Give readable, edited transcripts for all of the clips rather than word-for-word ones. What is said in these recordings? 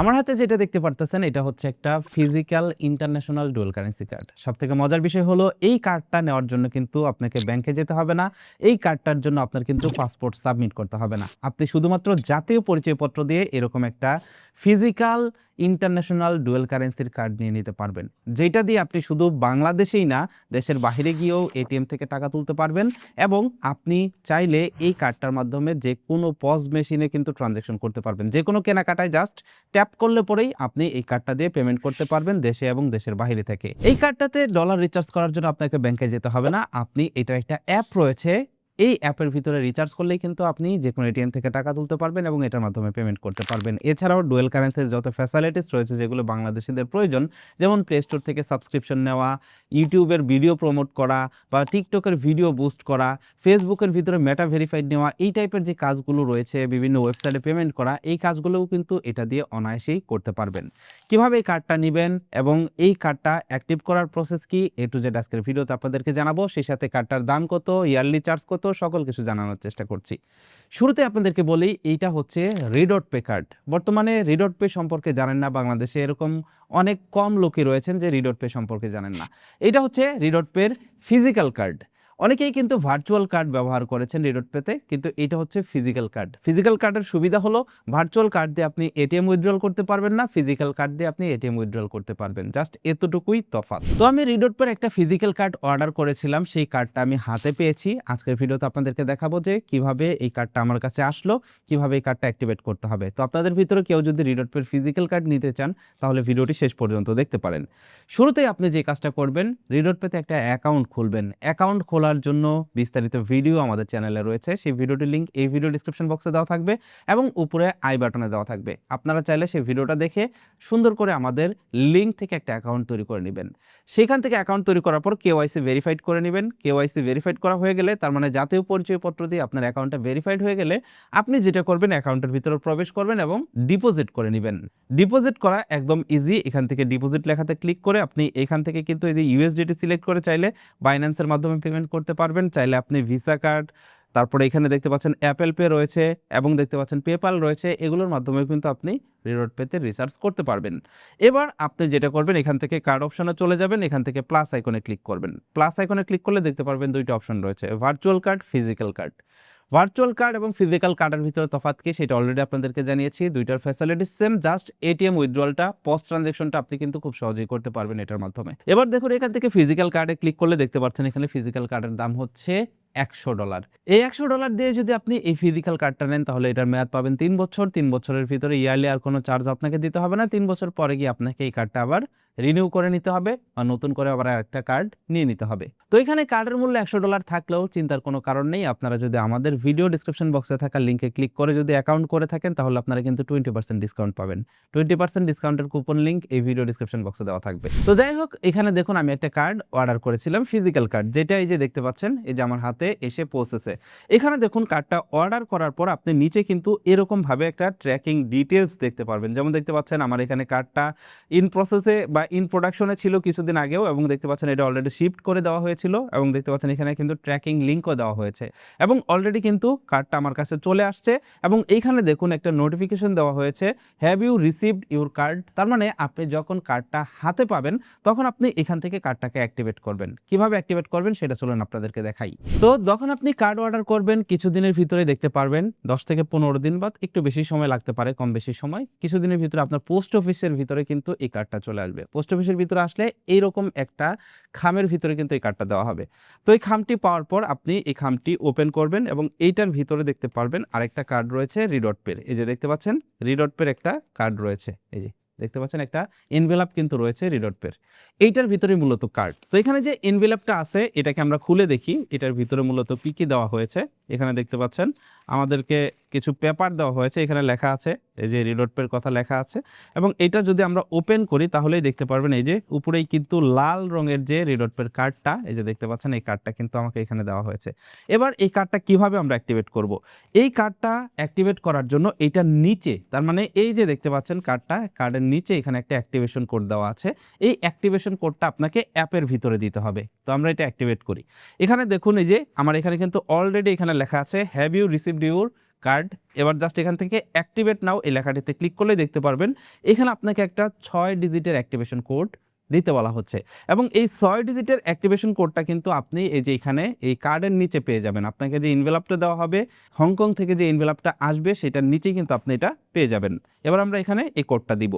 আমার হাতে যেটা দেখতে পারতেছেন এটা হচ্ছে একটা physical international dual currency card. সবথেকে মজার বিষয় হলো এই কার্ডটা নেওয়ার জন্য কিন্তু আপনাকে ব্যাংকে যেতে হবে না। এই কার্ডটার জন্য আপনার কিন্তু পাসপোর্ট সাবমিট করতে হবে না। আপনি শুধুমাত্র জাতীয় পরিচয়পত্র দিয়ে এরকম একটা ফিজিক্যাল ইন্টারন্যাশনাল ডুয়াল কারেন্সির কার্ড নিয়ে নিতে পারবেন। যেটা দিয়ে আপনি শুধু বাংলাদেশেই না দেশের বাইরে গিয়েও এটিএম থেকে টাকা তুলতে পারবেন এবং আপনি চাইলে এই কার্ডটার মাধ্যমে যে কোনো পজ মেশিনে কিন্তু ট্রানজ্যাকশন করতে পারবেন। যে কোনো কেনাকাটায় জাস্ট ট্যাপ করলে পরেই আপনি এই কার্ডটা দিয়ে পেমেন্ট করতে পারবেন দেশে এবং দেশের বাইরে থেকে। এই কার্ডটাতে ডলার রিচার্জ করার জন্য আপনাকে ব্যাংকে যেতে হবে না। আপনি এটার একটা অ্যাপ রয়েছে, এই অ্যাপের ভিতরে রিচার্জ করলেই কিন্তু আপনি যে কোনো এটিএম থেকে টাকা তুলতে পারবেন এবং এটার মাধ্যমে পেমেন্ট করতে পারবেন। এছাড়াও ডুয়েল কারেন্সির যত ফ্যাসিলিটিস রয়েছে যেগুলো বাংলাদেশিদের প্রয়োজন, যেমন প্লে স্টোর থেকে সাবস্ক্রিপশন নেওয়া, ইউটিউবের ভিডিও প্রমোট করা বা টিকটকের ভিডিও বুস্ট করা, ফেসবুকের ভিতরে মেটা ভেরিফাইড নেওয়া, এই টাইপের যে কাজগুলো রয়েছে, বিভিন্ন ওয়েবসাইটে পেমেন্ট করা, এই কাজগুলোও কিন্তু এটা দিয়ে অনায়াসেই করতে পারবেন। কিভাবে এই কার্ডটা নেবেন এবং এই কার্ডটা অ্যাক্টিভ করার প্রসেস কি, এ টু জেড আজকের ভিডিওতে আপনাদেরকে জানাবো। সেই সাথে কার্ডটার দাম কত, ইয়ারলি চার্জ কত, সকল কিছু জানানোর চেষ্টা করছি। শুরুতে আপনাদেরকে বলি এইটা হচ্ছে রিডট পে কার্ড। বর্তমানে রিডট পে সম্পর্কে জানেন না বাংলাদেশে এরকম অনেক কম লোকই রয়েছেন যে রিডট পে সম্পর্কে জানেন না। এটা হচ্ছে রিডট পের ফিজিক্যাল কার্ড। অনেকেই কিন্তু ভার্চুয়াল কার্ড ব্যবহার করেছেন রিডট পেতে, কিন্তু এটা হচ্ছে ফিজিক্যাল কার্ড। ফিজিক্যাল কার্ডের সুবিধা হলো ভার্চুয়াল কার্ড দিয়ে আপনি এটিএম উইথড্রল করতে পারবেন না, ফিজিক্যাল কার্ড দিয়ে আপনি এটিএম উইথড্রল করতে পারবেন। জাস্ট এতটুকুই তফাৎ। তো আমি রিডট পের একটা ফিজিক্যাল কার্ড অর্ডার করেছিলাম, সেই কার্ডটা আমি হাতে পেয়েছি। আজকের ভিডিওতে আপনাদেরকে দেখাবো যে কিভাবে এই কার্ডটা আমার কাছে আসলো, কিভাবে এই কার্ডটা অ্যাক্টিভেট করতে হবে। তো আপনাদের ভিতরে কেউ যদি রিডট পের ফিজিক্যাল কার্ড নিতে চান তাহলে ভিডিওটি শেষ পর্যন্ত দেখতে পারেন। শুরুতেই আপনি যে কাজটা করবেন, রিডট পেতে একটা অ্যাকাউন্ট খুলবেন। অ্যাকাউন্ট খোলার জন্য বিস্তারিত ভিডিও আমাদের চ্যানেলে রয়েছে, সেই ভিডিওটির লিঙ্ক এই ভিডিও ডিসক্রিপশন বক্সে দেওয়া থাকবে এবং উপরে আই বাটনে দেওয়া থাকবে। আপনারা চাইলে সেই ভিডিওটা দেখে সুন্দর করে আমাদের লিঙ্ক থেকে একটা অ্যাকাউন্ট তৈরি করে নেবেন। সেখান থেকে অ্যাকাউন্ট তৈরি করার পর কেওয়াইসি ভেরিফাইড করে নেবেন। কেওয়াইসি ভেরিফাইড করা হয়ে গেলে, তার মানে জাতীয় পরিচয়পত্র দিয়ে আপনার অ্যাকাউন্টটা ভেরিফাইড হয়ে গেলে আপনি যেটা করবেন, অ্যাকাউন্টের ভিতরে প্রবেশ করবেন এবং ডিপোজিট করে নেবেন। ডিপোজিট করা একদম ইজি। এখান থেকে ডিপোজিট লেখাতে ক্লিক করে আপনি এখান থেকে কিন্তু এই যে ইউএসডিটি সিলেক্ট করে চাইলে বাইন্যান্সের মাধ্যমে পেমেন্ট করতে পারবেন, চাইলে আপনি ভিসা কার্ড, তারপরে এখানে দেখতে পাচ্ছেন অ্যাপেল পে রয়েছে এবং দেখতে পাচ্ছেন পেপাল রয়েছে, এগুলোর মাধ্যমে কিন্তু আপনি রিডট পেতে রিচার্জ করতে পারবেন। এবার আপনি যেটা করবেন, এখান থেকে কার্ড অপশনে চলে যাবেন, এখান থেকে প্লাস আইকনে ক্লিক করবেন। প্লাস আইকনে ক্লিক করলে দেখতে পারবেন দুইটা অপশন রয়েছে, virtual card, physical card. Virtual card এবং ফিজিক্যাল কার্ডের ভিতরে তফাৎ কি সেটা অলরেডি আপনাদেরকে জানিয়েছি। দুইটার ফ্যাসিলিটিস সেম, জাস্ট এটিএম উইথড্রলটা, পোস্ট ট্রানজ্যাকশনটা আপনি কিন্তু খুব সহজেই করতে পারবেন এটার মাধ্যমে। এবার দেখুন এখান থেকে ফিজিক্যাল কার্ডে ক্লিক করলে দেখতে পাচ্ছেন এখানে ফিজিক্যাল কার্ডের দাম হচ্ছে $100। এই $100 দিয়ে যদি আপনি এই ফিজিক্যাল কার্ডটা নেন তাহলে এটার মেয়াদ পাবেন 3 বছর। 3 বছরের ভিতরে ইয়ারলি আর কোনো চার্জ আপনাকে দিতে হবে না। 3 বছর পরে গিয়ে আপনাকে এই কার্ডটা আবার রিনিউ করে নিতে হবে বা নতুন করে আবার একটা কার্ড নিয়ে নিতে হবে। তো এখানে কার্ডের মূল্য $100 থাকলেও চিন্তার কোনো কারণ নেই। আপনারা যদি আমাদের ভিডিও ডিসক্রিপশন বক্সে থাকা লিঙ্কে ক্লিক করে যদি অ্যাকাউন্ট করে থাকেন তাহলে আপনারা কিন্তু 20% ডিসকাউন্ট পাবেন। 20% ডিসকাউন্টের কুপন লিঙ্ক এই ভিডিও ডিসক্রিপশন বক্সে দেওয়া থাকবে। তো যাই হোক, এখানে দেখুন আমি একটা কার্ড অর্ডার করেছিলাম, ফিজিক্যাল কার্ড, যেটা এই যে দেখতে পাচ্ছেন এই যে আমার হাতে এসে পৌঁছেছে। এখানে দেখুন কার্ডটা অর্ডার করার পর আপনি নিচে কিন্তু এরকম ভাবে একটা ট্র্যাকিং ডিটেলস দেখতে পারবেন। যেমন দেখতে পাচ্ছেন আমার এখানে কার্ডটা ইন প্রসেসে বা ইন প্রোডাকশনে ছিল কিছুদিন আগেও, এবং দেখতে পাচ্ছেন এটা অলরেডি শিফট করে দেওয়া হয়েছিল এবং দেখতে পাচ্ছেন এখানে কিন্তু ট্র্যাকিং লিঙ্কও দেওয়া হয়েছে এবং অলরেডি কিন্তু কার্ডটা আমার কাছে চলে আসছে এবং এইখানে দেখুন একটা নোটিফিকেশন দেওয়া হয়েছে, have you received your card. তার মানে আপনি যখন কার্ডটা হাতে পাবেন তখন আপনি এখান থেকে কার্ডটাকে অ্যাক্টিভেট করবেন। কিভাবে অ্যাক্টিভেট করবেন সেটা চলুন আপনাদেরকে দেখাই। তো যখন আপনি কার্ড অর্ডার করবেন কিছুদিনের ভিতরে দেখতে পারবেন 10 থেকে 15 দিন বা একটু বেশি সময় লাগতে পারে, কম বেশি সময়, কিছুদিনের ভিতরে আপনার পোস্ট অফিসের ভিতরে কিন্তু এই কার্ডটা চলে আসবে। পোস্ট অফিসের ভিতরে আসলে এইরকম একটা খামের ভিতরে কিন্তু এই কার্ডটা দেওয়া হবে। তো এই খামটি পাওয়ার পর আপনি এই খামটি ওপেন করবেন এবং এইটার ভিতরে দেখতে পারবেন আরেকটা কার্ড রয়েছে রিডট পের। এই যে দেখতে পাচ্ছেন রিডট পের একটা কার্ড রয়েছে, এই যে দেখতে পাচ্ছেন একটা এনভেলপ কিন্তু রয়েছে রিডট পের, এইটার ভিতরে মূলত কার্ড। তো এখানে যে এনভেলপটা আছে এটাকে আমরা খুলে দেখি, এটার ভিতরে মূলত কি কি দেওয়া হয়েছে। এখানে দেখতে পাচ্ছেন আমাদেরকে কিছু পেপার দেওয়া হয়েছে, এখানে লেখা আছে এই যে রিডট পের কথা লেখা আছে এবং এটা যদি আমরা ওপেন করি তাহলেই দেখতে পারবেন এই যে উপরেই কিন্তু লাল রঙের যে রিডট পের কার্ডটা, এই যে দেখতে পাচ্ছেন এই কার্ডটা কিন্তু আমাকে এখানে দেওয়া হয়েছে। এবার এই কার্ডটা কিভাবে আমরা অ্যাক্টিভেট করব? এই কার্ডটা অ্যাক্টিভেট করার জন্য এইটার নিচে, তার মানে এই যে দেখতে পাচ্ছেন কার্ডের নিচে এখানে একটা অ্যাক্টিভেশন কোড দেওয়া আছে। এই অ্যাক্টিভেশন কোডটা আপনাকে অ্যাপের ভিতরে দিতে হবে। তো আমরা এটা অ্যাক্টিভেট করি। এখানে দেখুন এই যে আমার এখানে কিন্তু অলরেডি এখানে লেখা আছে have you received your card. এবার জাস্ট এখান থেকে অ্যাক্টিভেট নাও এই লেখাটিতে ক্লিক করলে দেখতে পারবেন এখানে আপনাকে একটা 6 ডিজিটের অ্যাক্টিভেশন কোড দিতে বলা হচ্ছে এবং এই 6 ডিজিটের অ্যাক্টিভেশন কোডটা কিন্তু আপনি এই যে এখানে এই কার্ডের নিচে পেয়ে যাবেন। আপনাকে যে এনভেলপটা দেওয়া হবে হংকং থেকে যে এনভেলপটা আসবে সেটার নিচেই কিন্তু আপনি এটা পেয়ে যাবেন। এবার আমরা এখানে এই কোডটা দিব।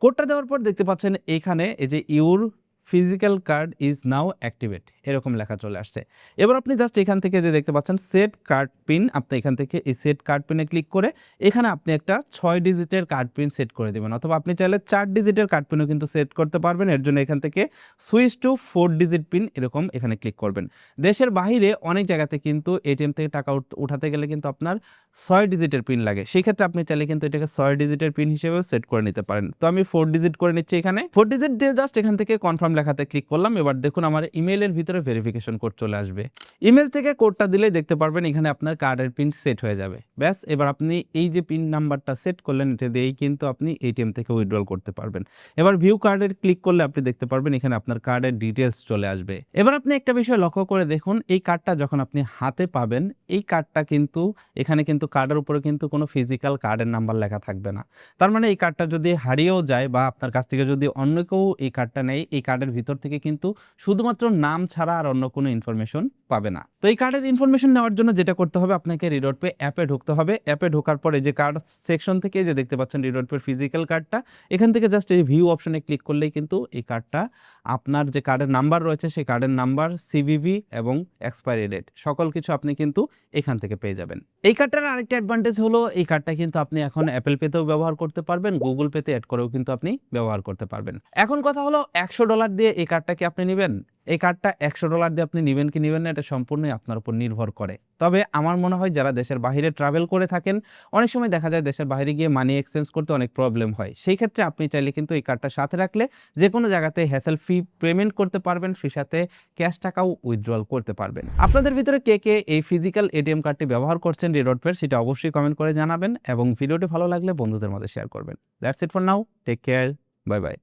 কোডটা দেওয়ার পর দেখতে পাচ্ছেন এখানে এই যে your physical card is now activate এরকম লেখা চলে আসছে। এবার আপনি জাস্ট এখান থেকে যে দেখতে পাচ্ছেন সেট কার্ড পিন, আপনি এখান থেকে এই সেট কার্ড পিনে ক্লিক করে এখানে আপনি একটা 6 ডিজিটের কার্ড পিন সেট করে দেবেন, অথবা আপনি চাইলে 4 ডিজিটের কার্ড পিনও কিন্তু সেট করতে পারবেন। এর জন্য এখান থেকে সুইচ টু 4 ডিজিট পিন এরকম এখানে ক্লিক করবেন। দেশের বাইরে অনেক জায়গাতে কিন্তু এটিএম থেকে টাকা উঠাতে গেলে কিন্তু আপনার 6 ডিজিটের পিন লাগে, সেই ক্ষেত্রে আপনি চাইলে কিন্তু এটাকে 6 ডিজিটের পিন হিসেবেও সেট করে নিতে পারেন। তো আমি 4 ডিজিট করে নিচ্ছি। এখানে 4 ডিজিট দিয়ে জাস্ট এখান থেকে কনফার্ম লেখাতে ক্লিক করলাম। এবার দেখুন আমার ইমেইলের ভিতরে ভেরিফিকেশন কোড চলে আসবে। ইমেল থেকে কোডটা দিলেই দেখতে পারবেন এখানে আপনার কার্ডের পিন সেট হয়ে যাবে। ব্যাস, এবার আপনি এই যে পিন নাম্বারটা সেট করলেন এটা দিয়েই কিন্তু আপনি এটিএম থেকে উইথড্রল করতে পারবেন। এবার ভিউ কার্ডের ক্লিক করলে আপনি দেখতে পারবেন এখানে আপনার কার্ডের ডিটেলস চলে আসবে। এবার আপনি একটা বিষয় লক্ষ্য করে দেখুন, এই কার্ডটা যখন আপনি হাতে পাবেন এই কার্ডটা কিন্তু এখানে কিন্তু কার্ডের উপরে কিন্তু কোনো ফিজিক্যাল কার্ডের নাম্বার লেখা থাকবে না। তার মানে এই কার্ডটা যদি হারিয়েও যায় বা আপনার কাছ থেকে যদি অন্য কেউ এই কার্ডটা নেয়, এই কার্ডের ভিতর থেকে কিন্তু শুধুমাত্র নাম ছাড়া আর অন্য কোনো ইনফরমেশন পাবে না। তো এই কার্ডের ইনফরমেশন নেওয়ার জন্য যেটা করতে হবে আপনাকে রিডট পে অ্যাপে ঢুকতে হবে। অ্যাপে ঢোকার পরে যে কার্ড সেকশন থেকে যে দেখতে পাচ্ছেন রিডট পের ফিজিক্যাল কার্ডটা, এখান থেকে জাস্ট এই ভিউ অপশনে ক্লিক করলেই কিন্তু এই কার্ডটা আপনার যে কার্ডের নাম্বার রয়েছে সেই কার্ডের নাম্বার, সিভিভি এবং এক্সপায়ারি ডেট সকল কিছু আপনি কিন্তু এখান থেকে পেয়ে যাবেন। এই কার্ডটার আরেকটা অ্যাডভান্টেজ হলো এই কার্ডটা কিন্তু আপনি এখন অ্যাপেল পেতেও ব্যবহার করতে পারবেন, গুগল পেতে অ্যাড করেও কিন্তু আপনি ব্যবহার করতে পারবেন। এখন কথা হলো $100 দিয়ে এই কার্ডটা কি আপনি নেবেন? এই কার্ডটা $100 দিয়ে আপনি নেবেন কি নেবেন না এটা সম্পূর্ণই আপনার উপর নির্ভর করে। তবে আমার মনে হয় যারা দেশের বাইরে ট্রাভেল করে থাকেন, অনেক সময় দেখা যায় দেশের বাইরে গিয়ে মানি এক্সচেঞ্জ করতে অনেক প্রবলেম হয়। সেই ক্ষেত্রে আপনি চাইলে কিন্তু এই কার্ডটা সাথে রাখলে যে কোনো জায়গাতে হ্যাসেল ফি পেমেন্ট করতে পারবেন, সেই সাথে ক্যাশ টাকাও উইথড্রল করতে পারবেন। আপনাদের ভিতরে কে কে এই ফিজিক্যাল এটিএম কার্ডটি ব্যবহার করছেন রিডট পের সেটা অবশ্যই কমেন্ট করে জানাবেন এবং ভিডিওটি ভালো লাগলে বন্ধুদের মাঝে শেয়ার করবেন। That's it for now, take care, bye bye.